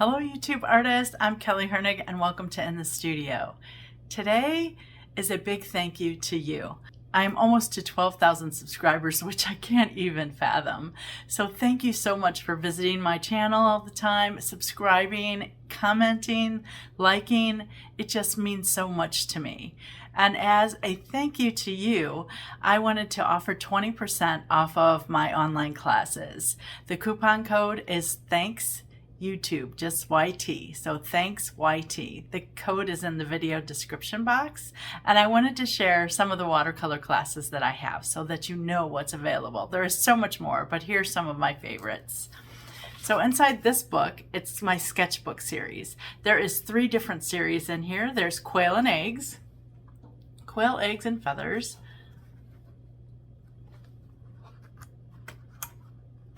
Hello YouTube artists, I'm Kelly Hernig and welcome to In the Studio. Today is a big thank you to you. I am almost to 12,000 subscribers, which I can't even fathom. So thank you so much for visiting my channel all the time, subscribing, commenting, liking. It just means so much to me. And as a thank you to you, I wanted to offer 20% off of my online classes. The coupon code is THANKS YouTube, just YT. So thanks YT. The code is in the video description box. And I wanted to share some of the watercolor classes that I have so that you know what's available. There is so much more, but here's some of my favorites. So inside this book, it's my sketchbook series. There is 3 different series in here. There's quail and eggs, and feathers.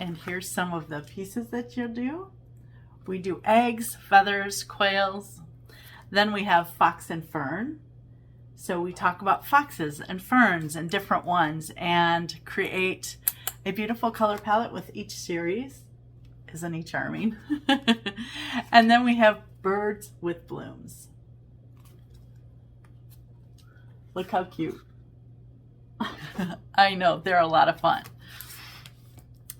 And here's some of the pieces that you'll do. We do eggs, feathers, quails. Then we have fox and fern. So we talk about foxes and ferns and different ones and create a beautiful color palette with each series. Isn't he charming? And then we have birds with blooms. Look how cute. I know, they're a lot of fun.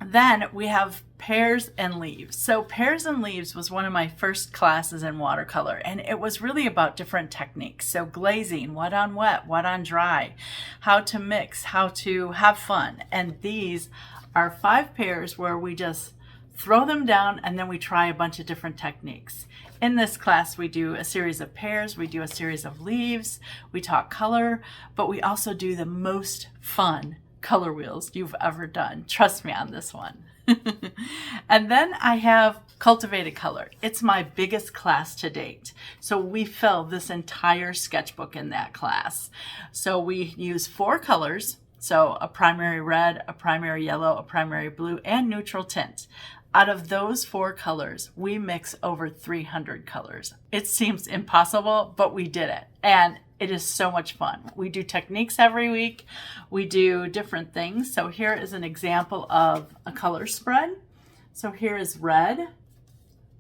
Then we have pears and leaves. So pears and leaves was one of my first classes in watercolor, and it was really about different techniques. So glazing, what on wet, what on dry, how to mix, how to have fun. And these are 5 pairs where we just throw them down and then we try a bunch of different techniques. In this class, we do a series of pears, we do a series of leaves, we talk color, but we also do the most fun color wheels you've ever done. Trust me on this one. And then I have cultivated color. It's my biggest class to date. So we fill this entire sketchbook in that class. So we use 4 colors. So a primary red, a primary yellow, a primary blue, and neutral tint. Out of those 4 colors, we mix over 300 colors. It seems impossible, but we did it. And it is so much fun. We do techniques every week. We do different things. So here is an example of a color spread. So here is red.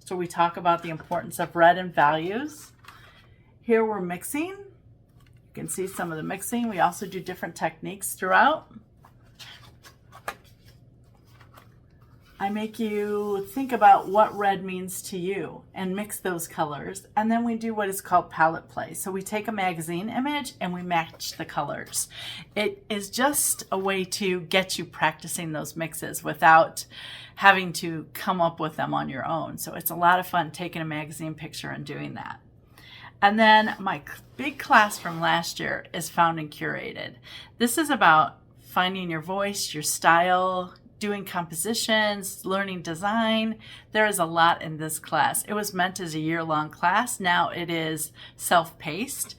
So we talk about the importance of red and values. Here we're mixing. You can see some of the mixing. We also do different techniques throughout. I make you think about what red means to you and mix those colors. And then we do what is called palette play. So we take a magazine image and we match the colors. It is just a way to get you practicing those mixes without having to come up with them on your own. So it's a lot of fun taking a magazine picture and doing that. And then my big class from last year is Found and Curated. This is about finding your voice, your style, doing compositions, learning design. There is a lot in this class. It was meant as a year-long class. Now it is self-paced.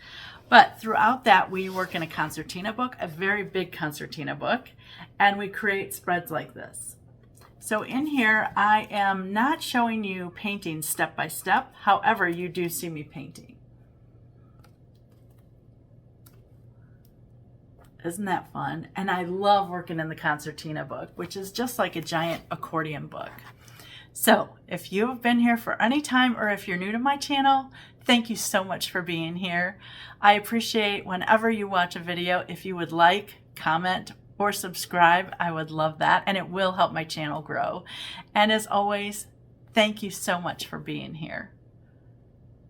But throughout that, we work in a concertina book, a very big concertina book, and we create spreads like this. So in here, I am not showing you painting step by step. However, you do see me painting. Isn't that fun? And I love working in the concertina book, which is just like a giant accordion book. So if you have been here for any time or if you're new to my channel, thank you so much for being here. I appreciate whenever you watch a video, if you would like, comment, or subscribe, I would love that. And it will help my channel grow. And as always, thank you so much for being here.